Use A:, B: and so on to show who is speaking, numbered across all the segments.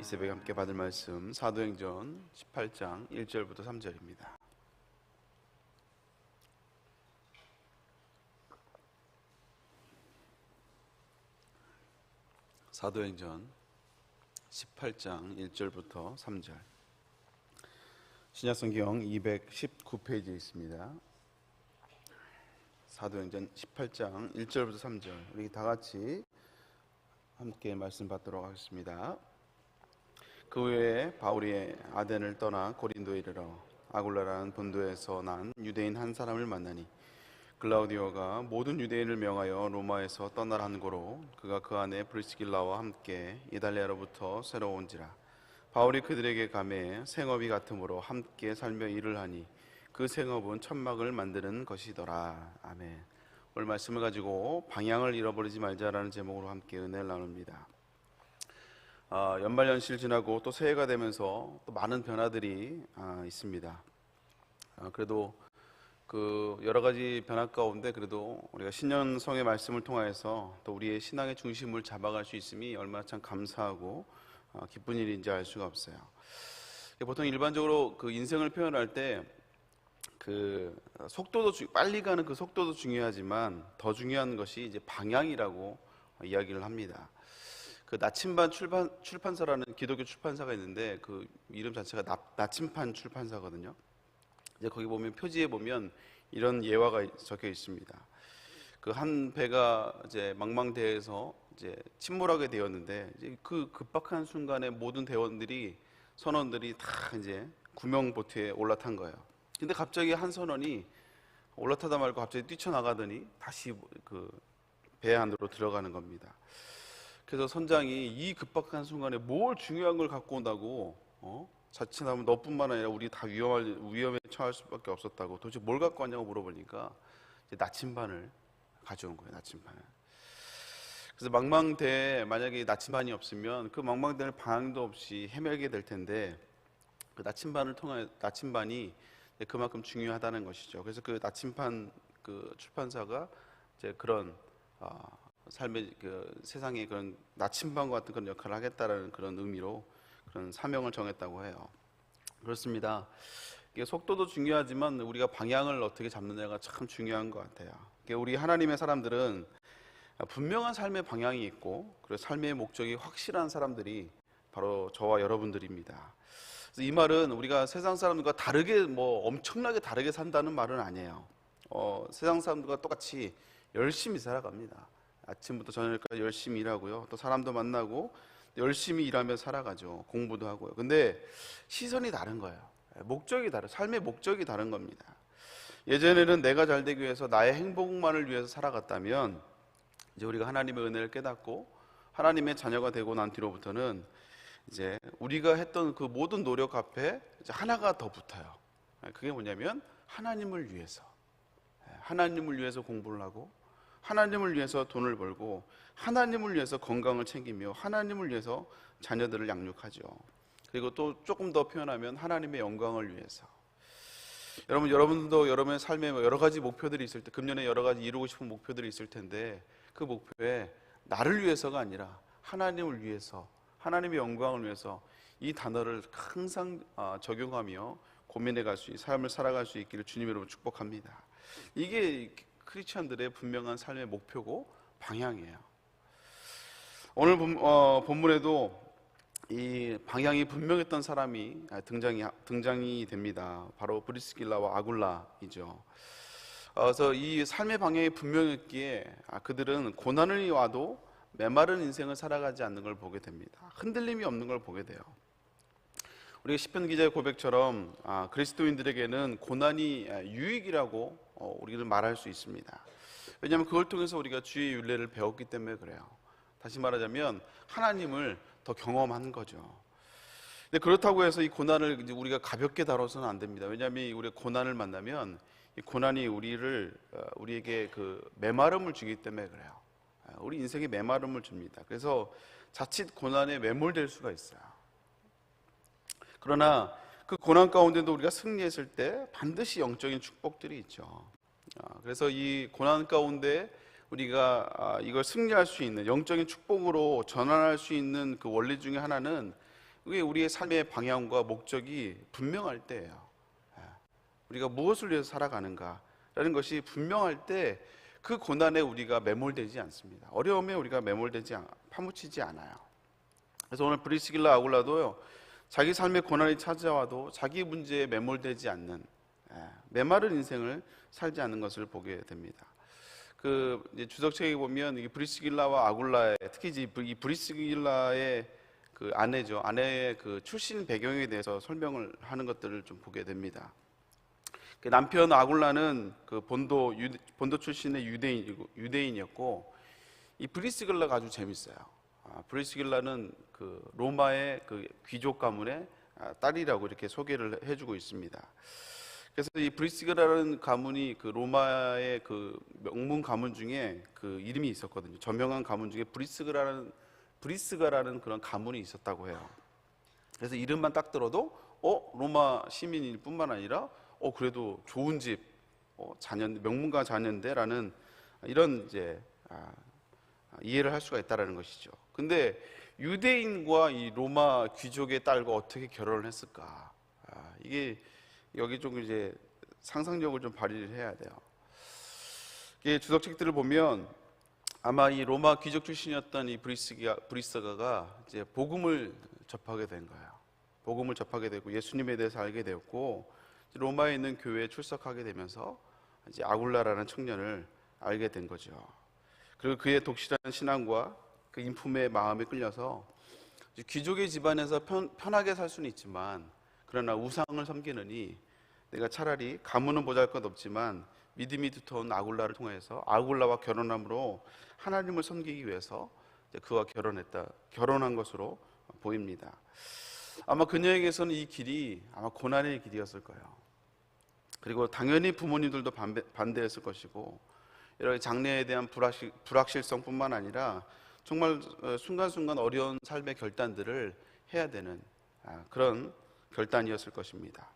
A: 이 새벽에 함께 받을 말씀 사도행전 18장 1절부터 3절입니다. 사도행전 18장 1절부터 3절. 신약성경 219페이지에 있습니다. 사도행전 18장 1절부터 3절. 우리 다 같이 함께 말씀 받도록 하겠습니다. 그 후에 바울이 아덴을 떠나 고린도에 이르러 아굴라라는 본도에서 난 유대인 한 사람을 만나니 글라우디오가 모든 유대인을 명하여 로마에서 떠나라는 고로 그가 그 안에 브리스길라와 함께 이달리아로부터 새로 온지라. 바울이 그들에게 가매 생업이 같으므로 함께 살며 일을 하니 그 생업은 천막을 만드는 것이더라. 아멘. 오늘 말씀을 가지고 방향을 잃어버리지 말자라는 제목으로 함께 은혜를 나눕니다. 연말연시를 지나고 또 새해가 되면서 또 많은 변화들이 있습니다. 그래도 그 여러 가지 변화 가운데 그래도 우리가 신년성의 말씀을 통하여서 또 우리의 신앙의 중심을 잡아갈 수 있음이 얼마나 참 감사하고 기쁜 일인지 알 수가 없어요. 보통 일반적으로 그 인생을 표현할 때 그 속도도 빨리 가는 그 속도도 중요하지만 더 중요한 것이 이제 방향이라고 이야기를 합니다. 그 나침반 출판사라는 기독교 출판사가 있는데 그 이름 자체가 나침판 출판사거든요. 이제 거기 보면 표지에 보면 이런 예화가 적혀 있습니다. 그 한 배가 이제 망망대해에서 이제 침몰하게 되었는데 이제 그 급박한 순간에 모든 선원들이 다 이제 구명보트에 올라탄 거예요. 근데 갑자기 한 선원이 올라타다 말고 갑자기 뛰쳐나가더니 다시 그 배 안으로 들어가는 겁니다. 그래서 선장이 이 급박한 순간에 뭘 중요한 걸 갖고 온다고 자칫하면 너뿐만 아니라 우리 다 위험에 처할 수밖에 없었다고 도대체 뭘 갖고 왔냐고 물어보니까 이제 나침반을 가져온 거예요. 나침반을. 그래서 망망대에 만약에 나침반이 없으면 그 망망대를 방향도 없이 헤매게 될 텐데 그 나침반이 그만큼 중요하다는 것이죠. 그래서 그 나침반 그 출판사가 이제 그런 삶의 그 세상에 그런 나침반과 같은 그런 역할을 하겠다라는 그런 의미로 그런 사명을 정했다고 해요. 그렇습니다. 이게 속도도 중요하지만 우리가 방향을 어떻게 잡느냐가 참 중요한 것 같아요. 우리 하나님의 사람들은 분명한 삶의 방향이 있고 그리고 삶의 목적이 확실한 사람들이 바로 저와 여러분들입니다. 그래서 이 말은 우리가 세상 사람들과 다르게 엄청나게 다르게 산다는 말은 아니에요. 세상 사람들과 똑같이 열심히 살아갑니다. 아침부터 저녁까지 열심히 일하고요. 또 사람도 만나고 열심히 일하며 살아가죠. 공부도 하고요. 근데 시선이 다른 거예요. 목적이 다른, 삶의 목적이 다른 겁니다. 예전에는 내가 잘 되기 위해서 나의 행복만을 위해서 살아갔다면 이제 우리가 하나님의 은혜를 깨닫고 하나님의 자녀가 되고 난 뒤로부터는 이제 우리가 했던 그 모든 노력 앞에 이제 하나가 더 붙어요. 그게 뭐냐면 하나님을 위해서 공부를 하고 하나님을 위해서 돈을 벌고 하나님을 위해서 건강을 챙기며 하나님을 위해서 자녀들을 양육하죠. 그리고 또 조금 더 표현하면 하나님의 영광을 위해서. 여러분들도 여러분의 삶에 여러 가지 목표들이 있을 때 금년에 여러 가지 이루고 싶은 목표들이 있을 텐데 그 목표에 나를 위해서가 아니라 하나님을 위해서 하나님의 영광을 위해서 이 단어를 항상 적용하며 고민해 갈 수 있는 삶을 살아갈 수 있기를 주님으로 축복합니다. 이게 크리스천들의 분명한 삶의 목표고 방향이에요. 오늘 본문에도 이 방향이 분명했던 사람이 등장이 됩니다. 바로 브리스길라와 아굴라이죠. 그래서 이 삶의 방향이 분명했기에 그들은 고난이 와도 메마른 인생을 살아가지 않는 걸 보게 됩니다. 흔들림이 없는 걸 보게 돼요. 우리가 시편 기자의 고백처럼 그리스도인들에게는 고난이 유익이라고 우리는 말할 수 있습니다. 왜냐하면 그걸 통해서 우리가 주의 윤례를 배웠기 때문에 그래요. 다시 말하자면 하나님을 더 경험한 거죠. 근데 그렇다고 해서 이 고난을 이제 우리가 가볍게 다뤄서는 안 됩니다. 왜냐하면 우리가 고난을 만나면 이 고난이 우리에게 그 메마름을 주기 때문에 그래요. 우리 인생에 메마름을 줍니다. 그래서 자칫 고난에 매몰될 수가 있어요. 그러나 그 고난 가운데도 우리가 승리했을 때 반드시 영적인 축복들이 있죠. 그래서 이 고난 가운데 우리가 이걸 승리할 수 있는 영적인 축복으로 전환할 수 있는 그 원리 중에 하나는 그게 우리의 삶의 방향과 목적이 분명할 때예요. 우리가 무엇을 위해서 살아가는가라는 것이 분명할 때 그 고난에 우리가 매몰되지 않습니다. 어려움에 우리가 파묻히지 않아요. 그래서 오늘 브리스길라 아굴라도요, 자기 삶의 고난이 찾아와도 자기 문제에 매몰되지 않는, 메마른 인생을 살지 않는 것을 보게 됩니다. 이제 주석책에 보면 이 브리스길라와 아굴라의, 특히 이 브리스길라의 그 아내의 그 출신 배경에 대해서 설명을 하는 것들을 좀 보게 됩니다. 남편 아굴라는 그 본도 출신의 유대인이었고, 이 브리스길라가 아주 재밌어요. 브리스길라는 그 로마의 그 귀족 가문의 딸이라고 이렇게 소개를 해주고 있습니다. 그래서 이 브리스길라라는 가문이 그 로마의 그 명문 가문 중에 그 이름이 있었거든요. 저명한 가문 중에 브리스가라는 그런 가문이 있었다고 해요. 그래서 이름만 딱 들어도 로마 시민일 뿐만 아니라 그래도 좋은 집 명문가 자녀인데라는 이런 이제 이해를 할 수가 있다라는 것이죠. 근데 유대인과 이 로마 귀족의 딸과 어떻게 결혼을 했을까? 이게 여기 좀 이제 상상력을 좀 발휘를 해야 돼요. 이게 주석책들을 보면 아마 이 로마 귀족 출신이었던 이 브리스가가 이제 복음을 접하게 된 거예요. 복음을 접하게 되고 예수님에 대해서 알게 되었고, 로마에 있는 교회에 출석하게 되면서 이제 아굴라라는 청년을 알게 된 거죠. 그리고 그의 독실한 신앙과 그 인품의 마음에 끌려서 귀족의 집안에서 편하게 살 수는 있지만, 그러나 우상을 섬기느니 내가 차라리 가문은 보잘것없지만 믿음이 두터운 아굴라를 통해서 아굴라와 결혼함으로 하나님을 섬기기 위해서 그와 결혼한 것으로 보입니다. 아마 그녀에게서는 이 길이 아마 고난의 길이었을 거예요. 그리고 당연히 부모님들도 반대했을 것이고, 여러 장래에 대한 불확실성뿐만 아니라 정말 순간순간 어려운 삶의 결단들을 해야 되는 그런 결단이었을 것입니다.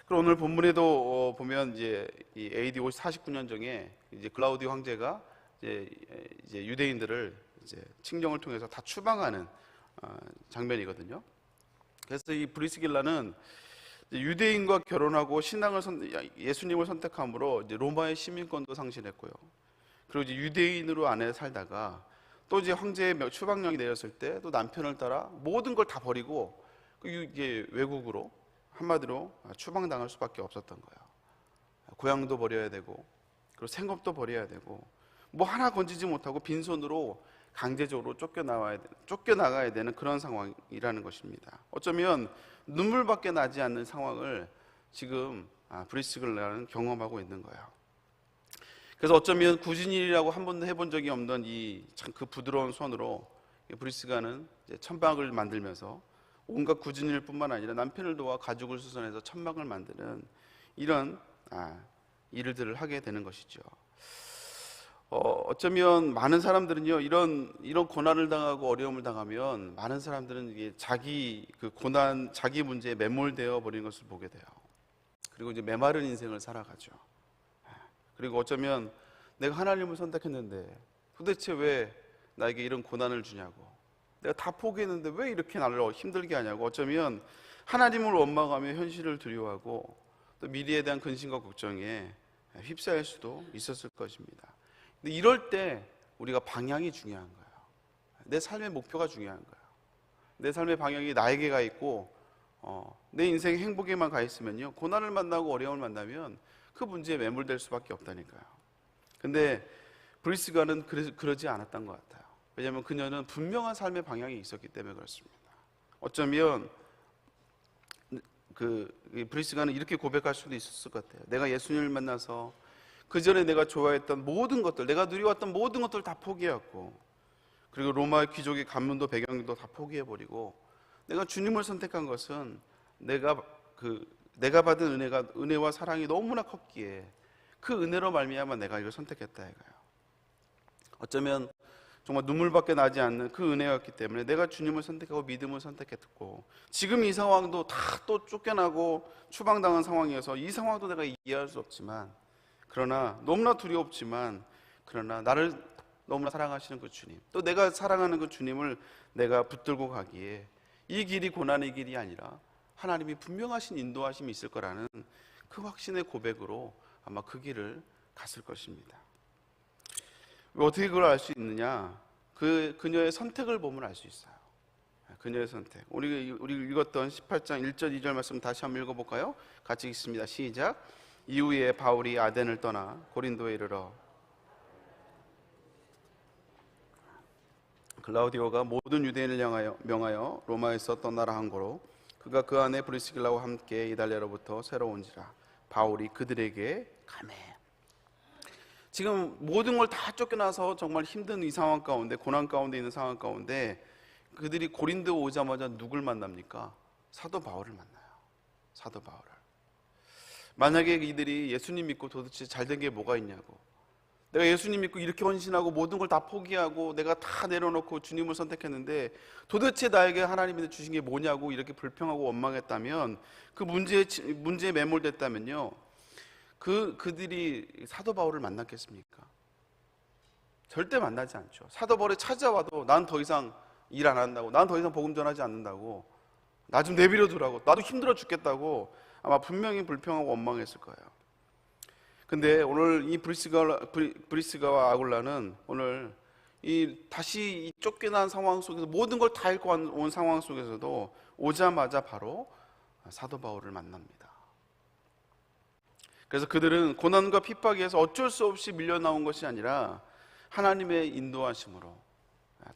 A: 그리고 오늘 본문에도 보면 이제 이 AD 49년경에 이제 글라우디오 황제가 이제 유대인들을 이제 칙령을 통해서 다 추방하는 장면이거든요. 그래서 이 브리스길라는 유대인과 결혼하고 예수님을 선택함으로 이제 로마의 시민권도 상실했고요. 그리고 이제 유대인으로 안에 살다가 또 이제 황제의 추방령이 내렸을 때 또 남편을 따라 모든 걸 다 버리고 이게 외국으로 한마디로 추방당할 수밖에 없었던 거예요. 고향도 버려야 되고, 그리고 생업도 버려야 되고, 뭐 하나 건지지 못하고 빈손으로 강제적으로 쫓겨나가야 되는 그런 상황이라는 것입니다. 어쩌면 눈물밖에 나지 않는 상황을 지금 브리스길라는 경험하고 있는 거예요. 그래서 어쩌면 구진일이라고 한 번도 해본 적이 없는 그 부드러운 손으로 브리스가는 천막을 만들면서 온갖 구진일 뿐만 아니라 남편을 도와 가죽을 수선해서 천막을 만드는 이런 일들을 하게 되는 것이죠. 어쩌면 많은 사람들은요, 이런 고난을 당하고 어려움을 당하면 많은 사람들은 이게 자기 문제에 매몰되어 버리는 것을 보게 돼요. 그리고 이제 메마른 인생을 살아가죠. 그리고 어쩌면 내가 하나님을 선택했는데 도대체 왜 나에게 이런 고난을 주냐고, 내가 다 포기했는데 왜 이렇게 나를 힘들게 하냐고, 어쩌면 하나님을 원망하며 현실을 두려워하고 또 미래에 대한 근심과 걱정에 휩싸일 수도 있었을 것입니다. 근데 이럴 때 우리가 방향이 중요한 거예요. 내 삶의 목표가 중요한 거예요. 내 삶의 방향이 나에게 가 있고 내 인생의 행복에만 가 있으면요, 고난을 만나고 어려움을 만나면 그 문제에 매몰될 수밖에 없다니까요. 근데 브리스가는 그러지 않았던 것 같아요. 왜냐하면 그녀는 분명한 삶의 방향이 있었기 때문에 그렇습니다. 어쩌면 브리스가는 이렇게 고백할 수도 있었을 것 같아요. 내가 예수님을 만나서 그 전에 내가 좋아했던 모든 것들, 내가 누려왔던 모든 것들을 다 포기했고, 그리고 로마 귀족의 가문도 배경도 다 포기해버리고, 내가 주님을 선택한 것은 내가 받은 은혜와 사랑이 너무나 컸기에 그 은혜로 말미암아 내가 이걸 선택했다 이거예요. 어쩌면 정말 눈물밖에 나지 않는 그 은혜였기 때문에 내가 주님을 선택하고 믿음을 선택했고, 지금 이 상황도 다 또 쫓겨나고 추방당한 상황이어서 이 상황도 내가 이해할 수 없지만, 그러나 너무나 두렵지만, 그러나 나를 너무나 사랑하시는 그 주님, 또 내가 사랑하는 그 주님을 내가 붙들고 가기에 이 길이 고난의 길이 아니라 하나님이 분명하신 인도하심이 있을 거라는 그 확신의 고백으로 아마 그 길을 갔을 것입니다. 어떻게 그걸 알 수 있느냐? 그녀의 선택을 보면 알 수 있어요. 그녀의 선택. 우리 읽었던 18장 1절 2절 말씀 다시 한번 읽어볼까요? 같이 읽습니다. 시작. 이후에 바울이 아덴을 떠나 고린도에 이르러 글라우디오가 모든 유대인을 명하여 로마에서 떠나라 한 거로 그가 그 안에 브리스길라와 함께 이달리아로부터 새로 온지라. 바울이 그들에게 가매. 지금 모든 걸 다 쫓겨나서 정말 힘든 이 상황 가운데, 고난 가운데 있는 상황 가운데 그들이 고린도 오자마자 누굴 만납니까? 사도 바울을 만나요. 사도 바울을. 만약에 이들이 예수님 믿고 도대체 잘된 게 뭐가 있냐고, 내가 예수님 믿고 이렇게 헌신하고 모든 걸 다 포기하고 내가 다 내려놓고 주님을 선택했는데 도대체 나에게 하나님이 주신 게 뭐냐고 이렇게 불평하고 원망했다면, 그 문제에 매몰됐다면요, 그들이 사도 바울을 만났겠습니까? 절대 만나지 않죠. 사도 바울이 찾아와도 난 더 이상 일 안 한다고, 난 더 이상 복음 전하지 않는다고, 나 좀 내버려 두라고, 나도 힘들어 죽겠다고 아마 분명히 불평하고 원망했을 거예요. 근데 오늘 이 브리스가와 아굴라는 오늘 다시 이 쫓겨난 상황 속에서 모든 걸 다 잃고 온 상황 속에서도 오자마자 바로 사도 바울을 만납니다. 그래서 그들은 고난과 핍박에서 어쩔 수 없이 밀려나온 것이 아니라 하나님의 인도하심으로,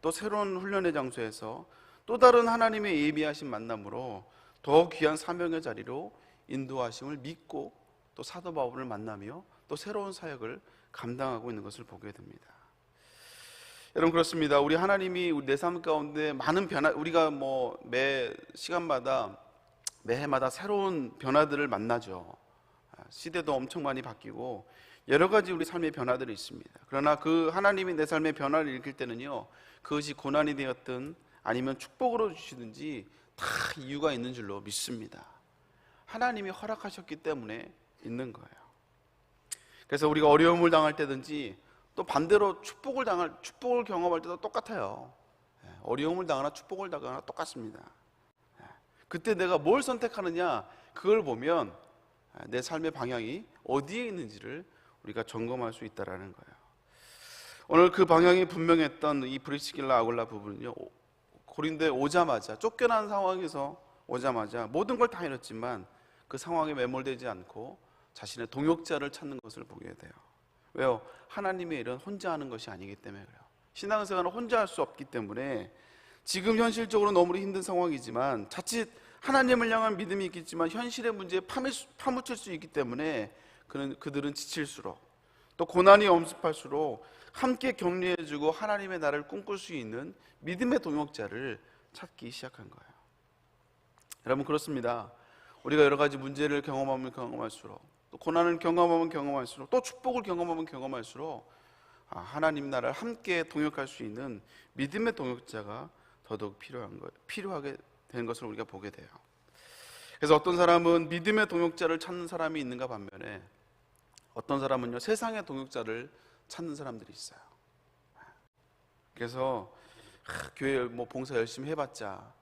A: 또 새로운 훈련의 장소에서 또 다른 하나님의 예비하신 만남으로 더 귀한 사명의 자리로 인도하심을 믿고 또 사도 바울을 만나며 또 새로운 사역을 감당하고 있는 것을 보게 됩니다. 여러분, 그렇습니다. 우리 하나님이 우리 내 삶 가운데 많은 변화, 우리가 매 시간마다 매해마다 새로운 변화들을 만나죠. 시대도 엄청 많이 바뀌고 여러 가지 우리 삶의 변화들이 있습니다. 그러나 그 하나님이 내 삶의 변화를 일으킬 때는요, 그것이 고난이 되었든 아니면 축복으로 주시든지 다 이유가 있는 줄로 믿습니다. 하나님이 허락하셨기 때문에 있는 거예요. 그래서 우리가 어려움을 당할 때든지 또 반대로 축복을 경험할 때도 똑같아요. 어려움을 당하나 축복을 당하나 똑같습니다. 그때 내가 뭘 선택하느냐, 그걸 보면 내 삶의 방향이 어디에 있는지를 우리가 점검할 수 있다는 거예요. 오늘 그 방향이 분명했던 이 브리스길라 아굴라 부부는요, 고린도에 오자마자, 쫓겨난 상황에서 오자마자 모든 걸 다 잃었지만 그 상황에 매몰되지 않고 자신의 동역자를 찾는 것을 보게 돼요. 왜요? 하나님의 일은 혼자 하는 것이 아니기 때문에 그래요. 신앙생활은 혼자 할 수 없기 때문에 지금 현실적으로 너무나 힘든 상황이지만 자칫 하나님을 향한 믿음이 있겠지만 현실의 문제에 파묻힐 수 있기 때문에 그들은 지칠수록, 또 고난이 엄습할수록 함께 격려해주고 하나님의 나라를 꿈꿀 수 있는 믿음의 동역자를 찾기 시작한 거예요. 여러분, 그렇습니다. 우리가 여러 가지 문제를 경험하면 경험할수록, 또 고난을 경험하면 경험할수록, 또 축복을 경험하면 경험할수록 하나님 나라를 함께 동역할 수 있는 믿음의 동역자가 더더욱 필요하게 된 것을 우리가 보게 돼요. 그래서 어떤 사람은 믿음의 동역자를 찾는 사람이 있는가 반면에 어떤 사람은요, 세상의 동역자를 찾는 사람들이 있어요. 그래서 교회 봉사 열심히 해봤자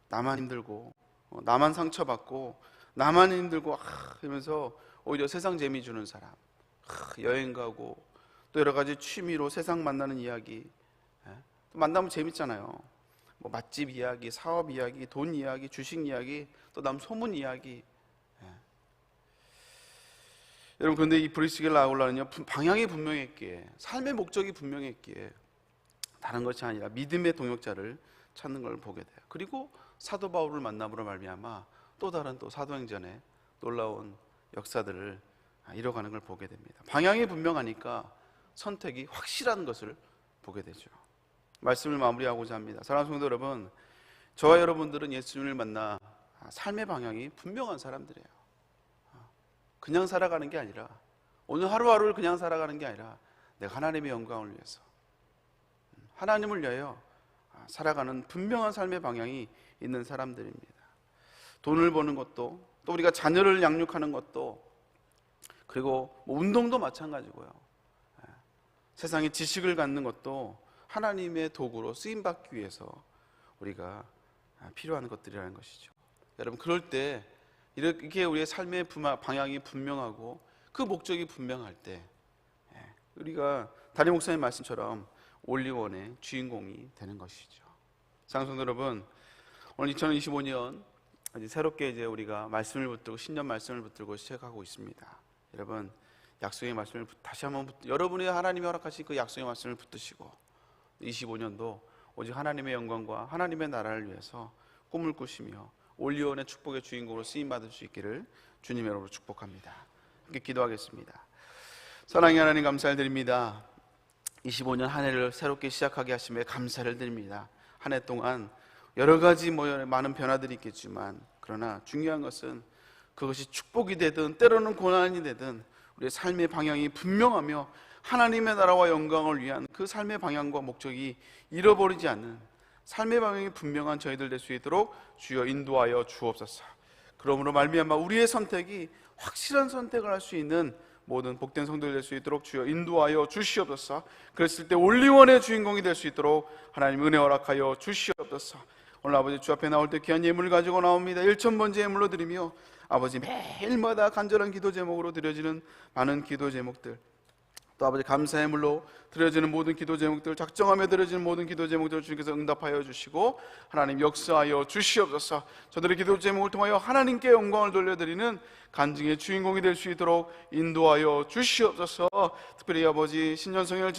A: 나만 힘들고 나만 상처받고 나만 힘들고 하면서 오히려 세상 재미 주는 사람, 여행 가고 또 여러 가지 취미로 세상 만나는 이야기, 만나면 재밌잖아요. 맛집 이야기, 사업 이야기, 돈 이야기, 주식 이야기, 또 남 소문 이야기. 여러분, 그런데 이 브리스길라 아굴라는요, 방향이 분명했기에, 삶의 목적이 분명했기에 다른 것이 아니라 믿음의 동역자를 찾는 걸 보게 돼요. 그리고 사도 바울을 만남으로 말미암아 또 다른 또 사도행전의 놀라운 역사들을 이뤄가는 걸 보게 됩니다. 방향이 분명하니까 선택이 확실한 것을 보게 되죠. 말씀을 마무리하고자 합니다. 사랑하는 성도 여러분, 저와 여러분들은 예수님을 만나 삶의 방향이 분명한 사람들이에요. 그냥 살아가는 게 아니라, 오늘 하루하루를 그냥 살아가는 게 아니라 내가 하나님의 영광을 위해서, 하나님을 위하여 살아가는 분명한 삶의 방향이 있는 사람들입니다. 돈을 버는 것도, 또 우리가 자녀를 양육하는 것도, 그리고 운동도 마찬가지고요. 세상에 지식을 갖는 것도 하나님의 도구로 쓰임받기 위해서 우리가 필요한 것들이라는 것이죠. 여러분, 그럴 때 이렇게 우리의 삶의 방향이 분명하고 그 목적이 분명할 때 우리가 담임 목사님 말씀처럼 올리원의 주인공이 되는 것이죠. 사랑하는 여러분, 오늘 2025년 새롭게 이제 우리가 말씀을 붙들고 신년 말씀을 붙들고 시작하고 있습니다. 여러분, 약속의 말씀을 다시 한번 여러분의 하나님이 허락하신 그 약속의 말씀을 붙드시고 25년도 오직 하나님의 영광과 하나님의 나라를 위해서 꿈을 꾸시며 올리원의 축복의 주인공으로 쓰임 받을 수 있기를 주님 이름으로 축복합니다. 함께 기도하겠습니다. 사랑의 하나님, 감사를 드립니다. 25년 한 해를 새롭게 시작하게 하심에 감사를 드립니다. 한 해 동안 여러 가지 많은 변화들이 있겠지만 그러나 중요한 것은 그것이 축복이 되든 때로는 고난이 되든 우리의 삶의 방향이 분명하며 하나님의 나라와 영광을 위한 그 삶의 방향과 목적이 잃어버리지 않는 삶의 방향이 분명한 저희들 될 수 있도록 주여 인도하여 주옵소서. 그러므로 말미암아 우리의 선택이 확실한 선택을 할 수 있는 모든 복된 성도들 될 수 있도록 주여 인도하여 주시옵소서. 그랬을 때 올리원의 주인공이 될 수 있도록 하나님 은혜 허락하여 주시옵소서. 오늘 아버지 주 앞에 나올 때 귀한 예물을 가지고 나옵니다. 1,000번째 예물로 드리며 아버지 매일마다 간절한 기도 제목으로 드려지는 많은 기도 제목들, 또 아버지 감사 예물로 드려지는 모든 기도 제목들, 작정하며 드려지는 모든 기도 제목들을 주님께서 응답하여 주시고 하나님 역사하여 주시옵소서. 저들의 기도 제목을 통하여 하나님께 영광을 돌려드리는 간증의 주인공이 될 수 있도록 인도하여 주시옵소서. 특별히 아버지 신년성회를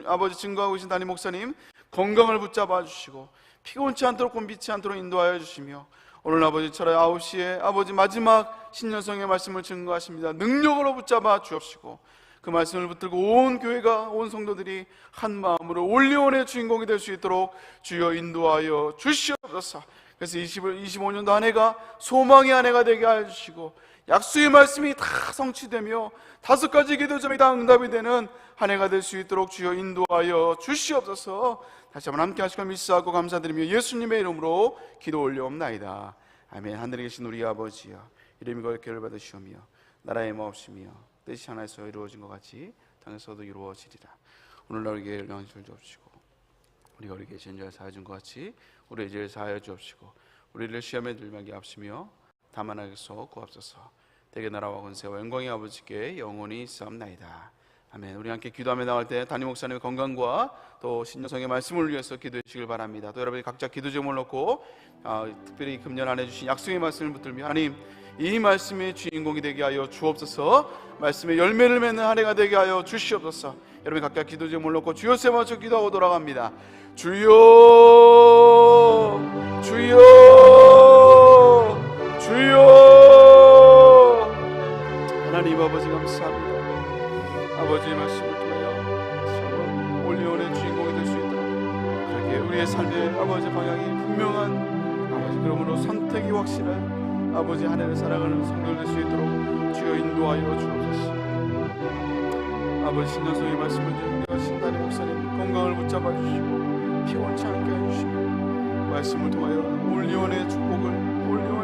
A: 아버지 증거하고 계신 담임 목사님 건강을 붙잡아 주시고 피곤치 않도록 곤비치 않도록 인도하여 주시며 오늘 아버지 철야 9시에 아버지 마지막 신년성의 말씀을 증거하십니다. 능력으로 붙잡아 주옵시고 그 말씀을 붙들고 온 교회가 온 성도들이 한 마음으로 올리원의 주인공이 될 수 있도록 주여 인도하여 주시옵소서. 그래서 25년도 한 해가 소망의 한 해가 되게 하여 주시고 약속의 말씀이 다 성취되며 5가지 기도점이 다 응답이 되는 한 해가 될 수 있도록 주여 인도하여 주시옵소서. 다시 한번 함께 하시고 믿사하고 감사드리며 예수님의 이름으로 기도 올려옵나이다. 아멘. 하늘에 계신 우리 아버지여, 이름이 거룩히 받으시오며 나라의 마옵시며 뜻이 하나에서 이루어진 것 같이 땅에서도 이루어지리라. 오늘날 우리에게 영광을 주옵시고 우리가 우리 계신 자를 사하여 준 것 같이 우리의 죄를 사하여 주옵시고 우리를 시험에 들게 하시며 다만 악에서 구하옵소서. 대개 나라와 권세와 영광의 아버지께 영원히 있사옵나이다. 아멘. 우리 함께 기도하며 나갈 때 담임 목사님의 건강과 또 신년성의 말씀을 위해서 기도해 주시길 바랍니다. 또 여러분이 각자 기도 제목을 놓고 특별히 금년 안에 주신 약속의 말씀을 붙들며 하나님 이 말씀의 주인공이 되게 하여 주옵소서. 말씀의 열매를 맺는 한 해가 되게 하여 주시옵소서. 여러분 각각 기도 제목을 놓고 주여 세 맞춰 기도하고 돌아갑니다. 주여 주여 주여. 하나님 아버지 감사합니다. 아버지의 말씀을 통하여 올리원의 주인공이 될 수 있도록 그렇게 우리의 삶의 아버지 방향이 분명한 아버지 그러므로 선택이 확실한 아버지 한 해를 살아가는 성도들 될 수 있도록 주여 인도하여 주옵소서. 아버지 신년성의 말씀을 듣는 신단의 목사님 건강을 붙잡아 주시고 피곤치 않게 해주시고 말씀을 통하여 올리원의 축복을 올리원